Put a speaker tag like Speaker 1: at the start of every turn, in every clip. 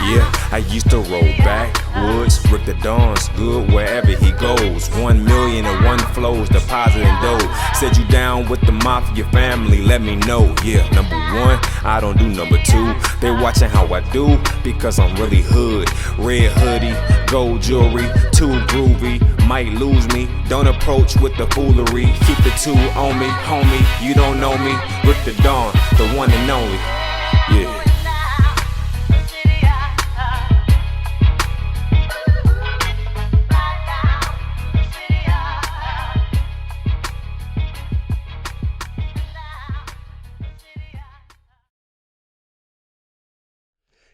Speaker 1: Yeah, I used to roll backwoods, Rick the Dawn's good wherever he goes. 1 million and one flows, depositing dough. Said you down with the mafia family, let me know. Yeah, number one, I don't do number two. They watching how I do because I'm really hood. Red hoodie, gold jewelry, too groovy, might lose me. Don't approach with the foolery. Keep the two on me, homie. You don't know me, Rick the Dawn, the one and only. Yeah.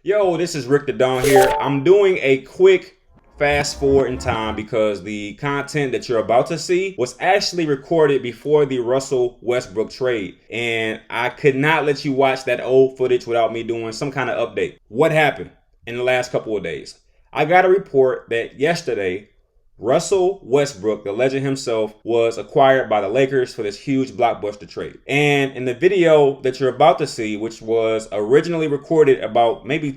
Speaker 1: Yo, this is Rick the Dawn here. I'm doing a quick fast forward in time because the content that you're about to see was actually recorded before the Russell Westbrook trade. And I could not let you watch that old footage without me doing some kind of update. What happened in the last couple of days? I got a report that yesterday, Russell Westbrook, the legend himself, was acquired by the Lakers for this huge blockbuster trade. And in the video that you're about to see, which was originally recorded about maybe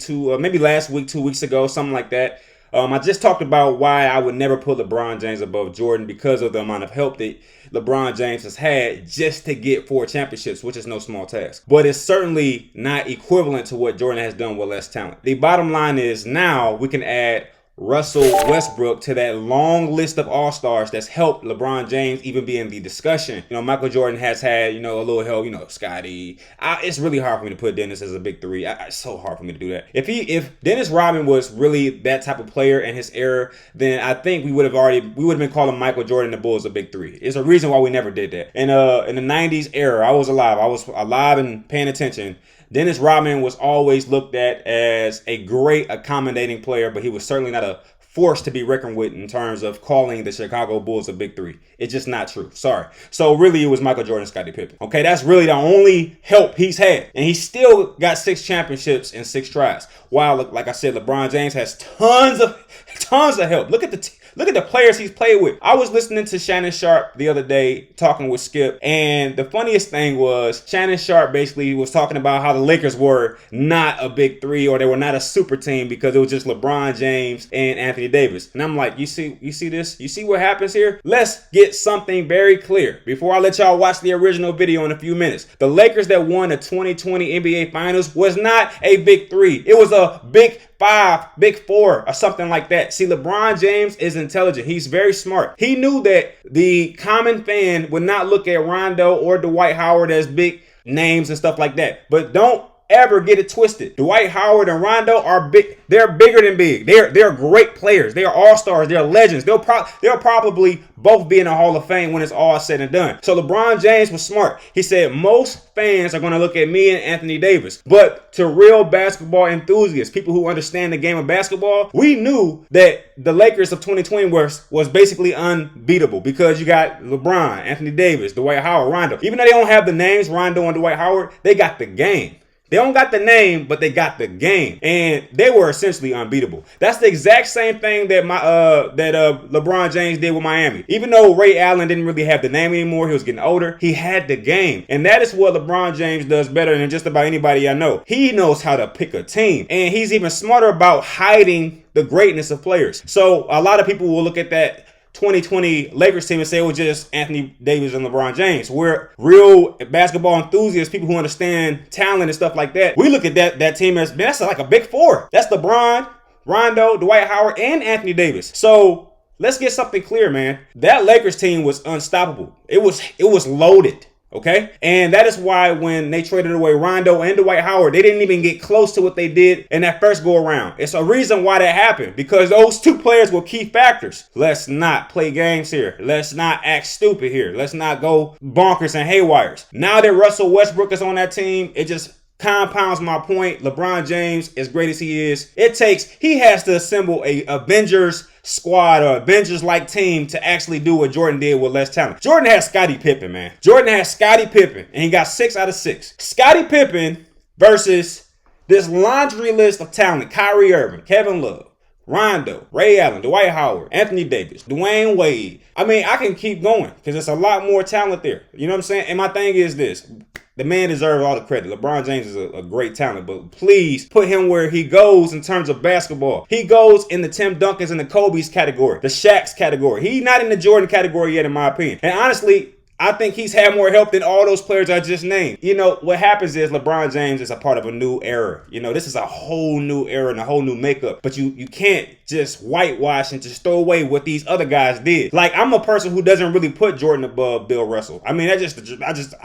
Speaker 1: last week, 2 weeks ago, something like that, I just talked about why I would never put LeBron James above Jordan because of the amount of help that LeBron James has had just to get 4 championships, which is no small task. But it's certainly not equivalent to what Jordan has done with less talent. The bottom line is now we can add Russell Westbrook to that long list of all-stars that's helped LeBron James even be in the discussion. You know, Michael Jordan has had, a little help, Scotty. It's really hard for me to put Dennis as a big three. It's so hard for me to do that. If Dennis Rodman was really that type of player in his era, then I think we would have been calling Michael Jordan and the Bulls a big three. It's a reason why we never did that. In the 90s era, I was alive and paying attention. Dennis Rodman was always looked at as a great accommodating player, but he was certainly not a force to be reckoned with in terms of calling the Chicago Bulls a big three. It's just not true. Sorry. So really it was Michael Jordan and Scottie Pippen. Okay, that's really the only help he's had. And he still got 6 championships in 6 tries. While, like I said, LeBron James has tons of help. Look at the players he's played with. I was listening to Shannon Sharp the other day talking with Skip, and the funniest thing was Shannon Sharp basically was talking about how the Lakers were not a big three or they were not a super team because it was just LeBron James and Anthony Davis. And I'm like, you see this? You see what happens here? Let's get something very clear before I let y'all watch the original video in a few minutes. The Lakers that won the 2020 NBA Finals was not a big three. It was a big 5, big 4, or something like that. See, LeBron James is intelligent. He's very smart. He knew that the common fan would not look at Rondo or Dwight Howard as big names and stuff like that. But don't ever get it twisted. Dwight Howard and Rondo are big. They're bigger than big. They're great players. They are all-stars. They're legends. They'll probably both be in the Hall of Fame when it's all said and done. So LeBron James was smart. He said most fans are going to look at me and Anthony Davis. But to real basketball enthusiasts, people who understand the game of basketball, we knew that the Lakers of 2020 was basically unbeatable because you got LeBron, Anthony Davis, Dwight Howard, Rondo. Even though they don't have the names Rondo and Dwight Howard, they got the game. They don't got the name, but they got the game. And they were essentially unbeatable. That's the exact same thing that LeBron James did with Miami. Even though Ray Allen didn't really have the name anymore, he was getting older, he had the game. And that is what LeBron James does better than just about anybody I know. He knows how to pick a team. And he's even smarter about hiding the greatness of players. So a lot of people will look at that 2020 Lakers team and say it was just Anthony Davis and LeBron James. We're real basketball enthusiasts, people who understand talent and stuff like that. We look at that team as, man, that's like a big 4. That's LeBron, Rondo, Dwight Howard, and Anthony Davis. So let's get something clear, man. That Lakers team was unstoppable. It was loaded. Okay? And that is why when they traded away Rondo and Dwight Howard, they didn't even get close to what they did in that first go around. It's a reason why that happened, because those 2 players were key factors. Let's not play games here. Let's not act stupid here. Let's not go bonkers and haywires. Now that Russell Westbrook is on that team, it just compounds my point. LeBron James, as great as he is, he has to assemble a Avengers squad or Avengers-like team to actually do what Jordan did with less talent. Jordan has Scottie Pippen, man. Jordan has Scottie Pippen, and he got 6 out of 6. Scottie Pippen versus this laundry list of talent: Kyrie Irving, Kevin Love, Rondo, Ray Allen, Dwight Howard, Anthony Davis, Dwayne Wade. I mean, I can keep going because there's a lot more talent there. You know what I'm saying? And my thing is this. The man deserves all the credit. LeBron James is a great talent, but please put him where he goes in terms of basketball. He goes in the Tim Duncans and the Kobe's category, the Shaq's category. He's not in the Jordan category yet, in my opinion. And honestly, I think he's had more help than all those players I just named. You know, what happens is LeBron James is a part of a new era. You know, this is a whole new era and a whole new makeup. But you can't just whitewash and just throw away what these other guys did. Like, I'm a person who doesn't really put Jordan above Bill Russell. I mean, I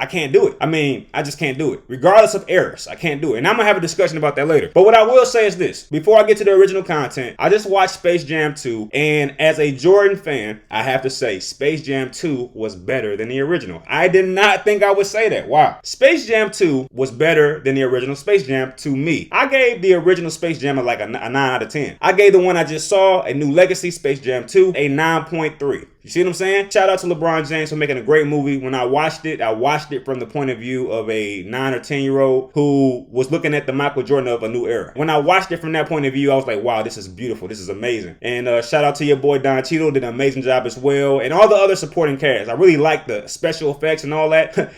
Speaker 1: can't do it. I just can't do it. Regardless of errors, I can't do it. And I'm going to have a discussion about that later. But what I will say is this. Before I get to the original content, I just watched Space Jam 2. And as a Jordan fan, I have to say Space Jam 2 was better than the original. I did not think I would say that. Wow. Space Jam 2 was better than the original Space Jam to me. I gave the original Space Jam like a 9 out of 10. I gave the one I just saw, A New Legacy, Space Jam 2, a 9.3. You see what I'm saying? Shout out to LeBron James for making a great movie. When I watched it from the point of view of a 9 or 10-year-old who was looking at the Michael Jordan of a new era. When I watched it from that point of view, I was like, wow, this is beautiful. This is amazing. And shout out to your boy Don Cheadle, did an amazing job as well. And all the other supporting cast. I really like the special effects and all that.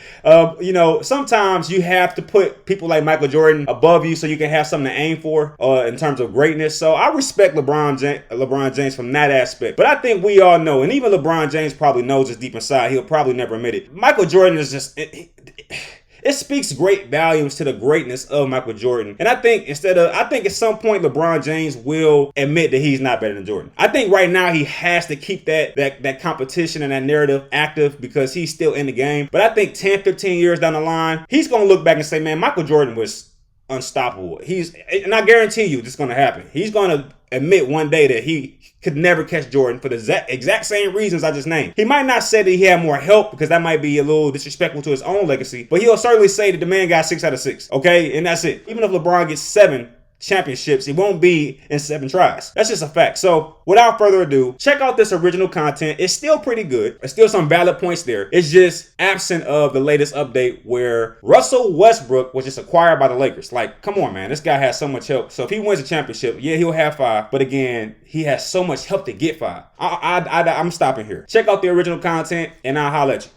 Speaker 1: You know, sometimes you have to put people like Michael Jordan above you so you can have something to aim for in terms of greatness. So I respect LeBron James from that aspect. But I think we all know, and even LeBron James probably knows this deep inside. He'll probably never admit it. Michael Jordan is just... It speaks great volumes to the greatness of Michael Jordan. And I think at some point LeBron James will admit that he's not better than Jordan. I think right now he has to keep that competition and that narrative active because he's still in the game. But I think 10, 15 years down the line, he's going to look back and say, man, Michael Jordan was unstoppable. And I guarantee you this is going to happen. He's going to admit one day that he could never catch Jordan for the exact same reasons I just named. He might not say that he had more help because that might be a little disrespectful to his own legacy, but he'll certainly say that the man got 6 out of 6. Okay, and that's it. Even if LeBron gets 7 championships, he won't be in 7 tries. That's just a fact. So without further ado, check out this original content. It's still pretty good. There's still some valid points there. It's just absent of the latest update where Russell Westbrook was just acquired by the Lakers. Like, come on, man. This guy has so much help. So if he wins a championship, yeah, he'll have 5. But again, he has so much help to get 5. I'm stopping here. Check out the original content and I'll holler at you.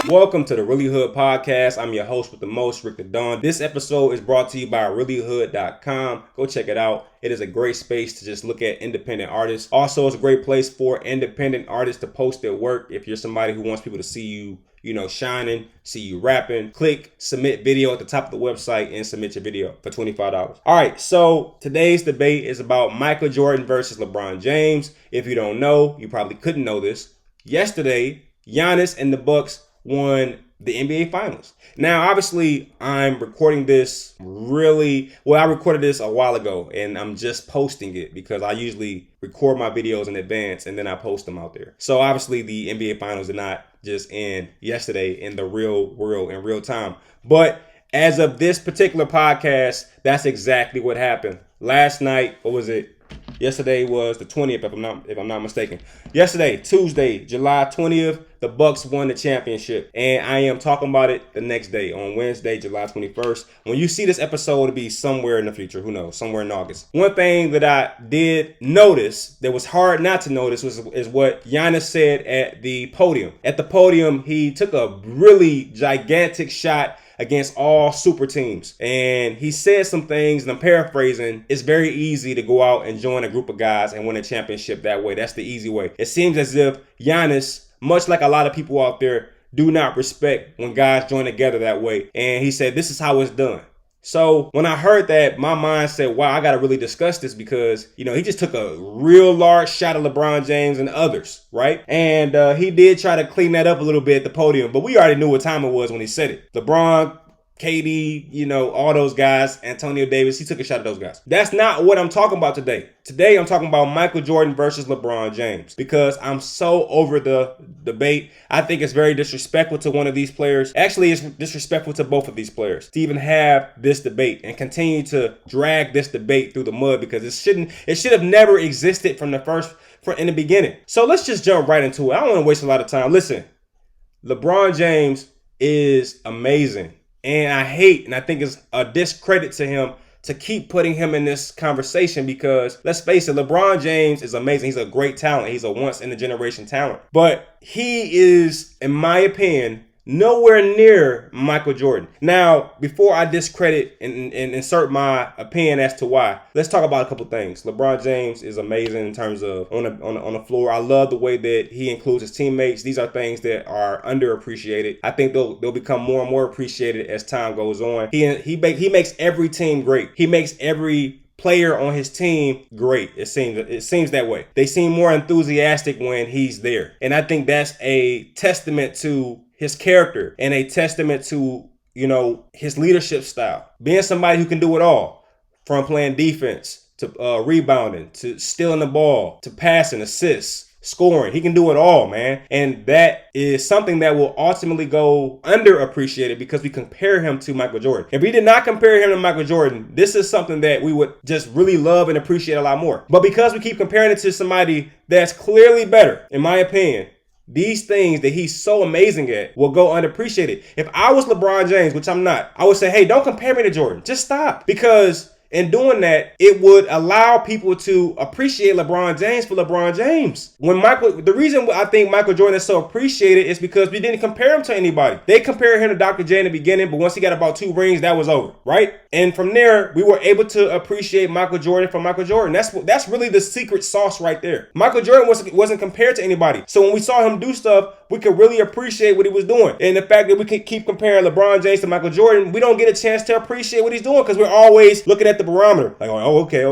Speaker 1: Welcome to the Really Hood Podcast. I'm your host with the most, Rick the Don. This episode is brought to you by reallyhood.com. Go check it out. It is a great space to just look at independent artists. Also, it's a great place for independent artists to post their work. If you're somebody who wants people to see you, shining, see you rapping, click submit video at the top of the website and submit your video for $25. All right, so today's debate is about Michael Jordan versus LeBron James. If you don't know, you probably couldn't know this. Yesterday, Giannis and the Bucks won the NBA Finals. Now, obviously, I'm recording this I recorded this a while ago, and I'm just posting it because I usually record my videos in advance, and then I post them out there. So, obviously, the NBA Finals did not just end yesterday in the real world in real time. But as of this particular podcast, that's exactly what happened. Last night, what was it? Yesterday was the 20th, if I'm not mistaken. Yesterday, Tuesday, July 20th, the Bucks won the championship. And I am talking about it the next day, on Wednesday, July 21st. When you see this episode, it'll be somewhere in the future. Who knows? Somewhere in August. One thing that I did notice that was hard not to notice is what Giannis said at the podium. At the podium, he took a really gigantic shot against all super teams. And he said some things, and I'm paraphrasing. It's very easy to go out and join a group of guys and win a championship that way. That's the easy way. It seems as if Giannis, much like a lot of people out there, do not respect when guys join together that way. And he said, this is how it's done. So when I heard that, my mind said, wow, I got to really discuss this because, he just took a real large shot at LeBron James and others, right? And he did try to clean that up a little bit at the podium, but we already knew what time it was when he said it. LeBron, KD, all those guys, Antonio Davis, he took a shot at those guys. That's not what I'm talking about today. Today, I'm talking about Michael Jordan versus LeBron James because I'm so over the debate. I think it's very disrespectful to one of these players. Actually, it's disrespectful to both of these players to even have this debate and continue to drag this debate through the mud because it should have never existed from in the beginning. So let's just jump right into it. I don't want to waste a lot of time. Listen, LeBron James is amazing. And I think it's a discredit to him
Speaker 2: to keep putting him in this conversation because let's face it, LeBron James is amazing. He's a great talent. He's a once in a generation talent. But he is, in my opinion, nowhere near Michael Jordan. Now, before I discredit and insert my opinion as to why, let's talk about a couple things. LeBron James is amazing in terms of on the floor. I love the way that he includes his teammates. These are things that are underappreciated. I think they'll become more and more appreciated as time goes on. He makes every team great. He makes every player on his team great. It seems that way. They seem more enthusiastic when he's there. And I think that's a testament to his character and a testament to, his leadership style. Being somebody who can do it all, from playing defense to rebounding to stealing the ball to passing, assists, scoring. He can do it all, man. And that is something that will ultimately go underappreciated because we compare him to Michael Jordan. If we did not compare him to Michael Jordan, this is something that we would just really love and appreciate a lot more. But because we keep comparing it to somebody that's clearly better, in my opinion, these things that he's so amazing at will go unappreciated. If I was LeBron James, which I'm not, I would say, hey, don't compare me to Jordan. Just stop. Because in doing that, it would allow people to appreciate LeBron James for LeBron James. The reason I think Michael Jordan is so appreciated is because we didn't compare him to anybody. They compared him to Dr. J in the beginning, but once he got about 2 rings, that was over, right? And from there, we were able to appreciate Michael Jordan for Michael Jordan. That's really the secret sauce right there. Michael Jordan wasn't compared to anybody. So when we saw him do stuff, we could really appreciate what he was doing. And the fact that we can keep comparing LeBron James to Michael Jordan, we don't get a chance to appreciate what he's doing because we're always looking at the barometer. Like, okay.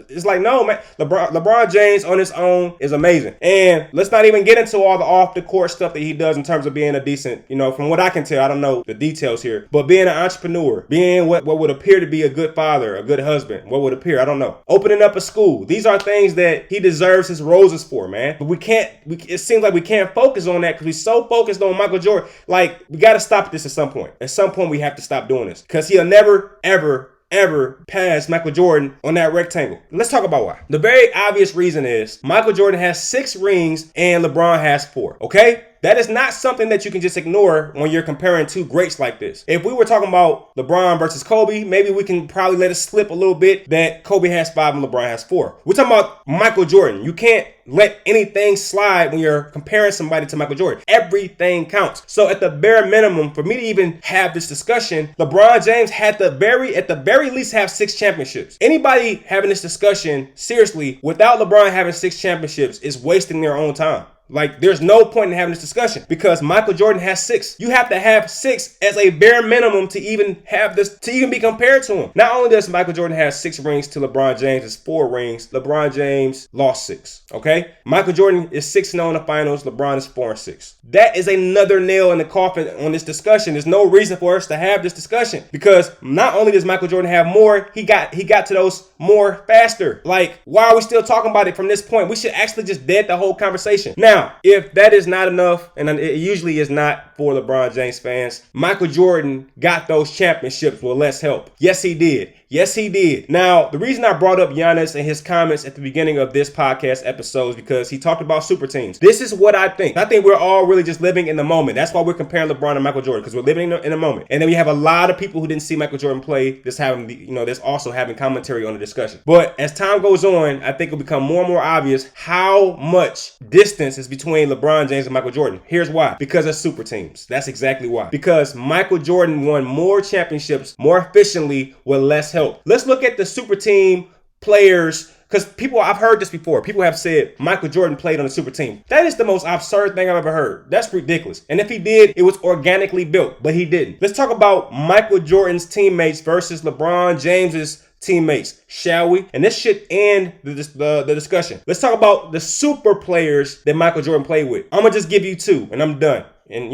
Speaker 2: It's like, no, man. LeBron James on his own is amazing. And let's not even get into all the off-the-court stuff that he does in terms of being a decent, from what I can tell, I don't know the details here, but being an entrepreneur, being what would appear to be a good father, a good husband, what would appear, I don't know. Opening up a school. These are things that he deserves his roses for, man. But it seems like we can't focus on that because we're so focused on Michael Jordan. Like, we got to stop this at some point. At some point, we have to stop doing this because he'll never, ever pass Michael Jordan on that rectangle. Let's talk about why. The very obvious reason is Michael Jordan has 6 rings and LeBron has 4. Okay? That is not something that you can just ignore when you're comparing 2 greats like this. If we were talking about LeBron versus Kobe, maybe we can probably let it slip a little bit that Kobe has 5 and LeBron has 4. We're talking about Michael Jordan. You can't let anything slide when you're comparing somebody to Michael Jordan. Everything counts. So at the bare minimum, for me to even have this discussion, LeBron James had at the very least have 6 championships. Anybody having this discussion seriously without LeBron having 6 championships is wasting their own time. Like, there's no point in having this discussion because Michael Jordan has 6. You have to have 6 as a bare minimum to even be compared to him. Not only does Michael Jordan have 6 rings to LeBron James' 4 rings, LeBron James lost 6. Okay? Michael Jordan is 6-0 in the finals. LeBron is 4-6. That is another nail in the coffin on this discussion. There's no reason for us to have this discussion because not only does Michael Jordan have more, he got to those more faster. Like, why are we still talking about it from this point? We should actually just dead the whole conversation. Now, if that is not enough, and it usually is not for LeBron James fans, Michael Jordan got those championships with less help. Yes, he did. Yes, he did. Now, the reason I brought up Giannis and his comments at the beginning of this podcast episode is because he talked about super teams. This is what I think. I think we're all really just living in the moment. That's why we're comparing LeBron and Michael Jordan, because we're living in a moment. And then we have a lot of people who didn't see Michael Jordan play that's also having commentary on the discussion. But as time goes on, I think it'll become more and more obvious how much distance is between LeBron James and Michael Jordan. Here's why. Because of super teams. That's exactly why. Because Michael Jordan won more championships more efficiently with less help. Let's look at the super team players, because I've heard this before. People have said Michael Jordan played on a super team. That is the most absurd thing I've ever heard. That's ridiculous. And if he did, it was organically built, but he didn't. Let's talk about Michael Jordan's teammates versus LeBron James's teammates, shall we? And this should end the discussion. Let's talk about the super players that Michael Jordan played with. I'm gonna just give you 2 and I'm done. And,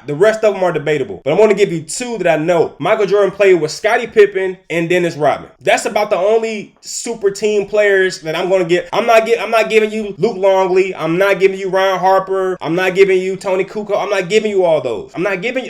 Speaker 2: the rest of them are debatable. But I'm going to give you 2 that I know. Michael Jordan played with Scottie Pippen and Dennis Rodman. That's about the only super team players that I'm going to get. I'm not giving you Luke Longley. I'm not giving you Ron Harper. I'm not giving you Tony Kukoc. I'm not giving you all those. I'm not doing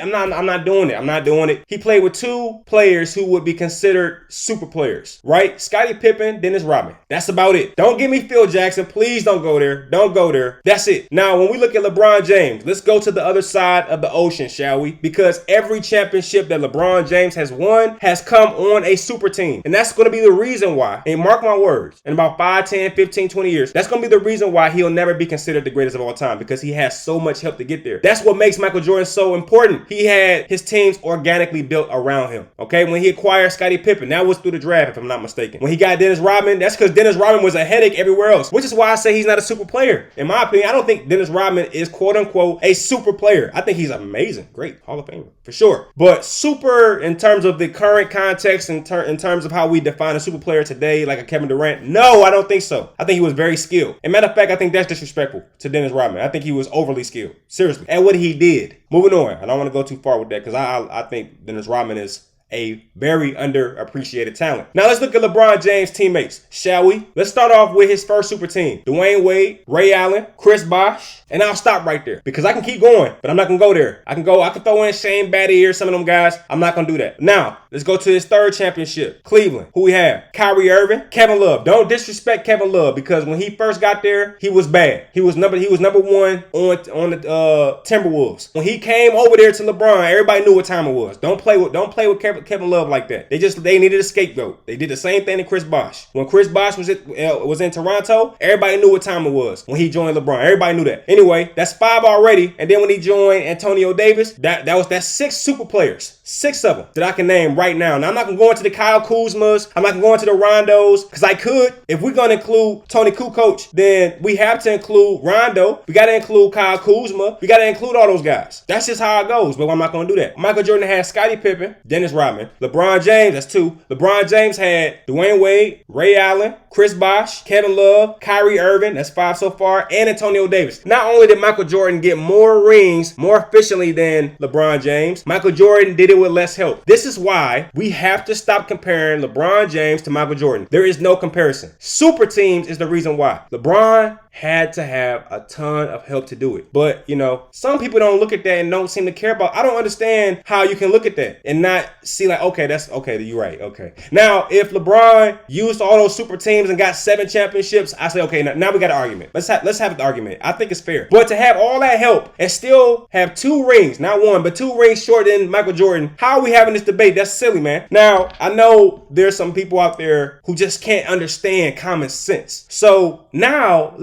Speaker 2: it. I'm not doing it. He played with 2 players who would be considered super players, right? Scottie Pippen, Dennis Rodman. That's about it. Don't give me Phil Jackson. Please don't go there. Don't go there. That's it. Now, when we look at LeBron James, let's go to the other side of the ocean, shall we? Because every championship that LeBron James has won has come on a super team. And that's going to be the reason why, and mark my words, in about 5, 10, 15, 20 years, that's going to be the reason why he'll never be considered the greatest of all time, because he has so much help to get there. That's what makes Michael Jordan so important. He had his teams organically built around him. Okay, when he acquired Scottie Pippen, that was through the draft, if I'm not mistaken. When he got Dennis Rodman, that's because Dennis Rodman was a headache everywhere else, which is why I say he's not a super player. In my opinion, I don't think Dennis Rodman is quote unquote a super player. I think he's amazing, great Hall of Famer for sure. But super in terms of the current context, in terms of how we define a super player today, like a Kevin Durant, no, I don't think so. I think he was very skilled. And matter of fact, I think that's disrespectful to Dennis Rodman. I think he was overly skilled, seriously, at what he did. Moving on, I don't want to go too far with that because I think Dennis Rodman is a very underappreciated talent. Now let's look at LeBron James' teammates, shall we? Let's start off with his first super team. Dwayne Wade, Ray Allen, Chris Bosh, and I'll stop right there because I can keep going, but I'm not gonna go there. I can throw in Shane Battier, some of them guys. I'm not gonna do that. Now, let's go to his third championship. Cleveland. Who we have? Kyrie Irving, Kevin Love. Don't disrespect Kevin Love because when he first got there, he was bad. He was number one on the Timberwolves. When he came over there to LeBron, everybody knew what time it was. Don't play with Kevin Love like that. They needed a scapegoat. They did the same thing to Chris Bosh. When Chris Bosh was in Toronto, everybody knew what time it was when he joined LeBron. Everybody knew that. Anyway, that's 5 already. And then when he joined Antonio Davis, that's 6 super players. 6 of them that I can name right now. Now I'm not gonna go into the Kyle Kuzmas. I'm not gonna go into the Rondos because I could. If we're gonna include Tony Kukoc, then we have to include Rondo. We gotta include Kyle Kuzma. We gotta include all those guys. That's just how it goes. But I'm not gonna do that. Michael Jordan had Scottie Pippen, Dennis Rodman, LeBron James. That's 2. LeBron James had Dwayne Wade, Ray Allen, Chris Bosh, Kevin Love, Kyrie Irving. That's 5 so far, and Antonio Davis. Not only did Michael Jordan get more rings more efficiently than LeBron James, Michael Jordan did it with less help. This is why we have to stop comparing LeBron James to Michael Jordan. There is no comparison. Super teams is the reason why. LeBron had to have a ton of help to do it. But, some people don't look at that and don't seem to care about. I don't understand how you can look at that and not see like, okay, that's okay, you're right, okay. Now, if LeBron used all those super teams and got 7 championships, I say, okay, now we got an argument. Let's have an argument. I think it's fair. But to have all that help and still have 2 rings, not 1, but 2 rings short than Michael Jordan, how are we having this debate? That's silly, man. Now, I know there's some people out there who just can't understand common sense. So now,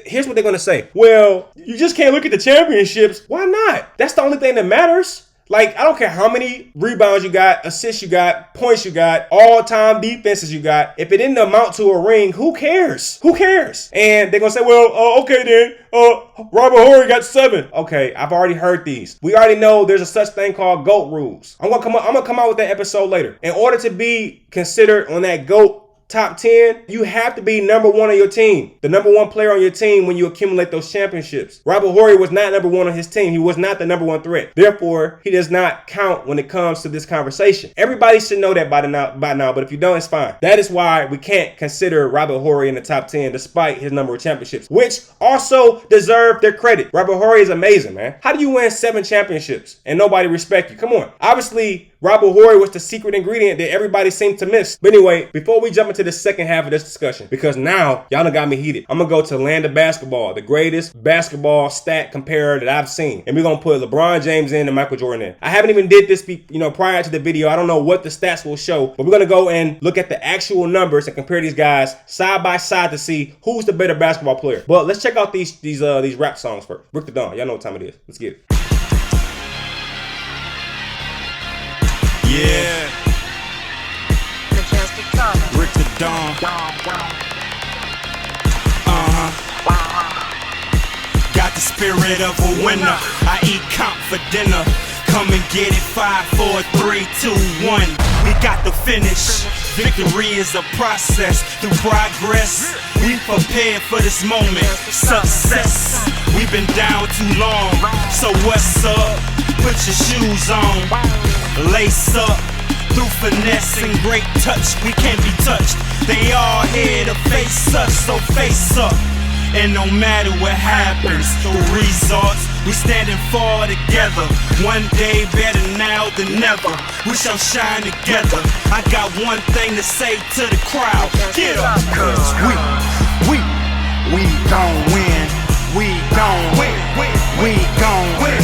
Speaker 2: here's what they're going to say. Well, you just can't look at the championships. Why not? That's the only thing that matters. Like, I don't care how many rebounds you got, assists you got, points you got, all-time defenses you got. If it didn't amount to a ring, who cares? Who cares? And they're going to say, well, okay then, Robert Horry got 7. Okay, I've already heard these. We already know there's a such thing called GOAT rules. I'm going to come out with that episode later. In order to be considered on that GOAT top 10, you have to be number 1 on your team. The number 1 player on your team when you accumulate those championships. Robert Horry was not number 1 on his team. He was not the number 1 threat. Therefore, he does not count when it comes to this conversation. Everybody should know that by now, but if you don't, it's fine. That is why we can't consider Robert Horry in the top 10 despite his number of championships, which also deserve their credit. Robert Horry is amazing, man. How do you win 7 championships and nobody respect you? Come on. Obviously, Robert Horry was the secret ingredient that everybody seemed to miss. But anyway, before we jump into the second half of this discussion, because now y'all done got me heated, I'm going to go to land of basketball, the greatest basketball stat comparer that I've seen. And we're going to put LeBron James in and Michael Jordan in. I haven't even did this prior to the video. I don't know what the stats will show, but we're going to go and look at the actual numbers and compare these guys side by side to see who's the better basketball player. But let's check out these rap songs first. Rick the Dawn. Y'all know what time it is. Let's get it.
Speaker 3: Yeah. Rick the Dawn. Got the spirit of a winner. I eat comp for dinner. Come and get it. 5, 4, 3, 2, 1. We got the finish. Victory is a process. Through progress, we prepared for this moment. Success. We've been down too long. So what's up? Put your shoes on. Lace up. Through finesse and great touch, we can't be touched. They all here to face us, so face up. And no matter what happens, the results we standing for together. One day better now than never. We shall shine together. I got one thing to say to the crowd. Get up, cause we gon' win. We gon' win. We gon' win.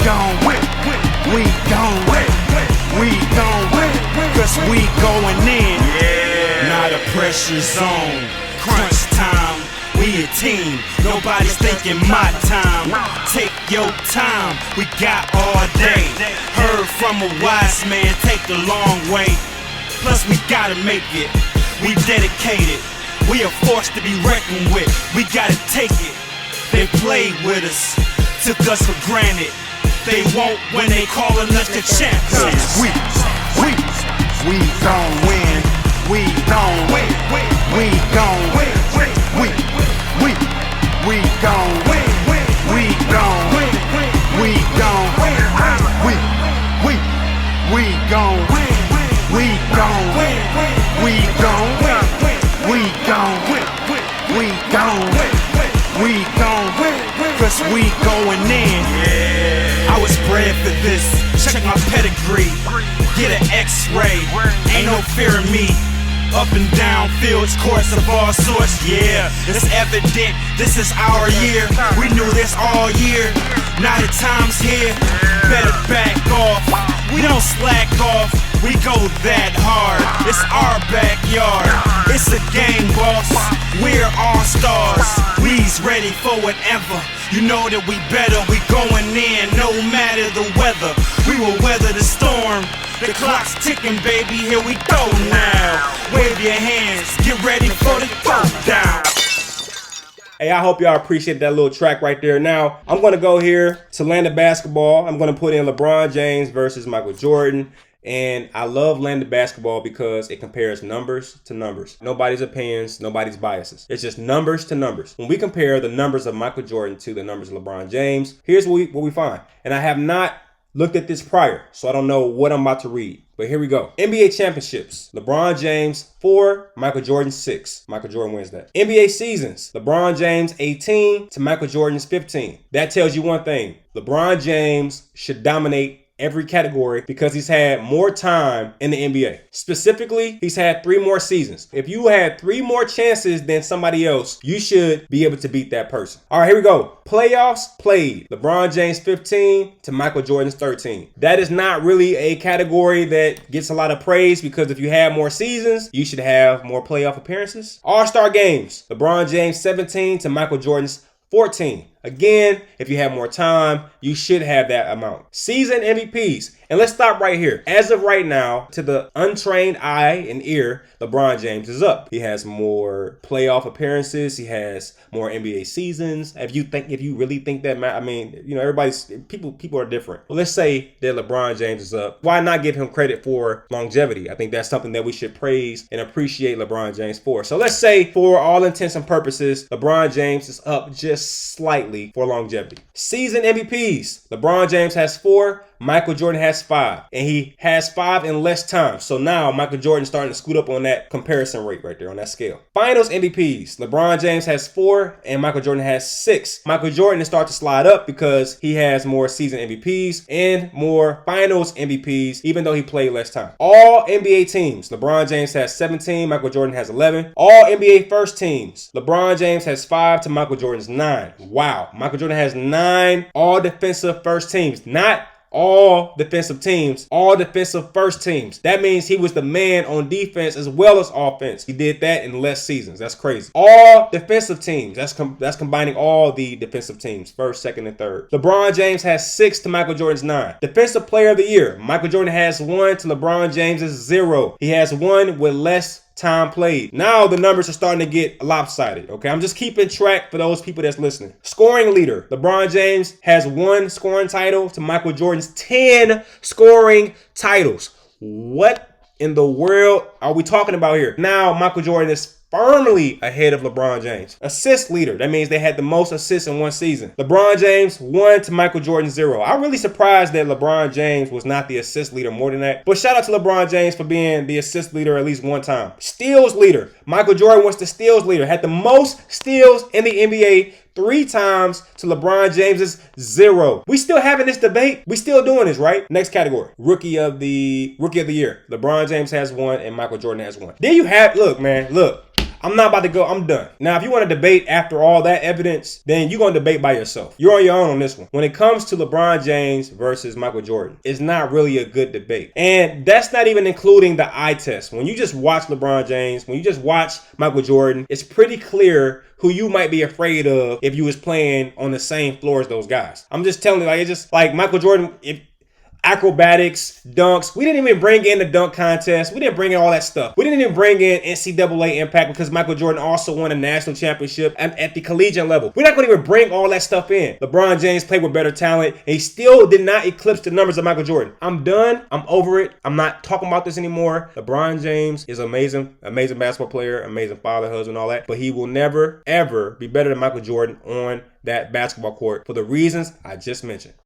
Speaker 3: gon' win. We gon' win. We gon' win. Cause we going in. Not a pressure zone. Crunch time. We a team. Nobody's thinking my time. Take your time. We got all day. Heard from a wise man. Take the long way. Plus we gotta make it. We dedicated. We are forced to be reckoned with. We gotta take it. They played with us, took us for granted. They won't when they calling us the champions. We gon' win. We gon' win. We gon' win. We gon' win. We gon' win. We gon' win. We gon' win. We gon' win. We gon' win. We gon' win. We gon' win. We gon' win. Cause we going in. I was bred for this. Check my pedigree. Get an X-ray. Ain't no fear in me. Up and down fields, courts of all sorts, yeah. It's evident this is our year. We knew this all year. Now the time's here. Better back off. We don't slack off. We go that hard. It's our backyard. It's a game, boss. We're all stars. We's ready for whatever. You know that we better. We going in no matter the weather. We will weather the storm. The clock's ticking, baby, here we go now. Wave your hands, get ready for the countdown.
Speaker 2: Hey, I hope y'all appreciate that little track right there. Now, I'm going to go here to land of basketball. I'm going to put in LeBron James versus Michael Jordan. And I love land of basketball because it compares numbers to numbers. Nobody's opinions, nobody's biases. It's just numbers to numbers. When we compare the numbers of Michael Jordan to the numbers of LeBron James, here's what we find. And I have not looked at this prior, so I don't know what I'm about to read. But here we go. NBA championships. LeBron James 4, Michael Jordan 6. Michael Jordan wins that. NBA seasons. LeBron James 18 to Michael Jordan's 15. That tells you one thing. LeBron James should dominate every category because he's had more time in the NBA. Specifically, he's had 3 more seasons. If you had 3 more chances than somebody else, you should be able to beat that person. All right, here we go. Playoffs played. LeBron James 15 to Michael Jordan's 13. That is not really a category that gets a lot of praise because if you have more seasons, you should have more playoff appearances. All-Star games. LeBron James 17 to Michael Jordan's 14. Again, if you have more time, you should have that amount. Season MVPs. And let's stop right here. As of right now, to the untrained eye and ear, LeBron James is up. He has more playoff appearances. He has more NBA seasons. If you really think that, I mean, you know, people are different. Well, let's say that LeBron James is up. Why not give him credit for longevity? I think that's something that we should praise and appreciate LeBron James for. So let's say for all intents and purposes, LeBron James is up just slightly for longevity. Season MVPs. LeBron James has 4. Michael Jordan has 5. And he has 5 in less time. So now Michael Jordan's starting to scoot up on that comparison rate right there on that scale. Finals MVPs. LeBron James has 4 and Michael Jordan has 6. Michael Jordan is starting to slide up because he has more season MVPs and more finals MVPs, even though he played less time. All NBA teams. LeBron James has 17. Michael Jordan has 11. All NBA first teams. LeBron James has 5 to Michael Jordan's 9. Wow. Michael Jordan has 9 all defensive first teams. Not all defensive teams, all defensive first teams. That means he was the man on defense as well as offense. He did that in less seasons. That's crazy. All defensive teams. That's combining all the defensive teams, first, second, and third. LeBron James has 6 to Michael Jordan's 9. Defensive player of the year. Michael Jordan has 1 to LeBron James's 0. He has 1 with less time played. Now the numbers are starting to get lopsided. Okay, I'm just keeping track for those people that's listening. Scoring leader. LeBron James has 1 scoring title to Michael Jordan's 10 scoring titles. What in the world are we talking about here? Now Michael Jordan is firmly ahead of LeBron James. Assist leader. That means they had the most assists in one season. LeBron James 1 to Michael Jordan 0. I'm really surprised that LeBron James was not the assist leader more than that. But shout out to LeBron James for being the assist leader at least one time. Steals leader. Michael Jordan was the steals leader. Had the most steals in the NBA 3 times to LeBron James's 0. We still having this debate. We still doing this, right? Next category. Rookie of the year. LeBron James has 1 and Michael Jordan has 1. Then you have, look, man, look. I'm not about to go. I'm done. Now, if you want to debate after all that evidence, then you're going to debate by yourself. You're on your own on this one. When it comes to LeBron James versus Michael Jordan, it's not really a good debate. And that's not even including the eye test. When you just watch LeBron James, when you just watch Michael Jordan, it's pretty clear who you might be afraid of if you was playing on the same floor as those guys. I'm just telling you, like, it's just like Michael Jordan, acrobatics, dunks. We didn't even bring in the dunk contest. We didn't bring in all that stuff. We didn't even bring in NCAA impact because Michael Jordan also won a national championship at the collegiate level. We're not going to even bring all that stuff in. LeBron James played with better talent, and he still did not eclipse the numbers of Michael Jordan. I'm done. I'm over it. I'm not talking about this anymore. LeBron James is amazing, amazing basketball player, amazing father, husband, all that, but he will never, ever be better than Michael Jordan on that basketball court for the reasons I just mentioned.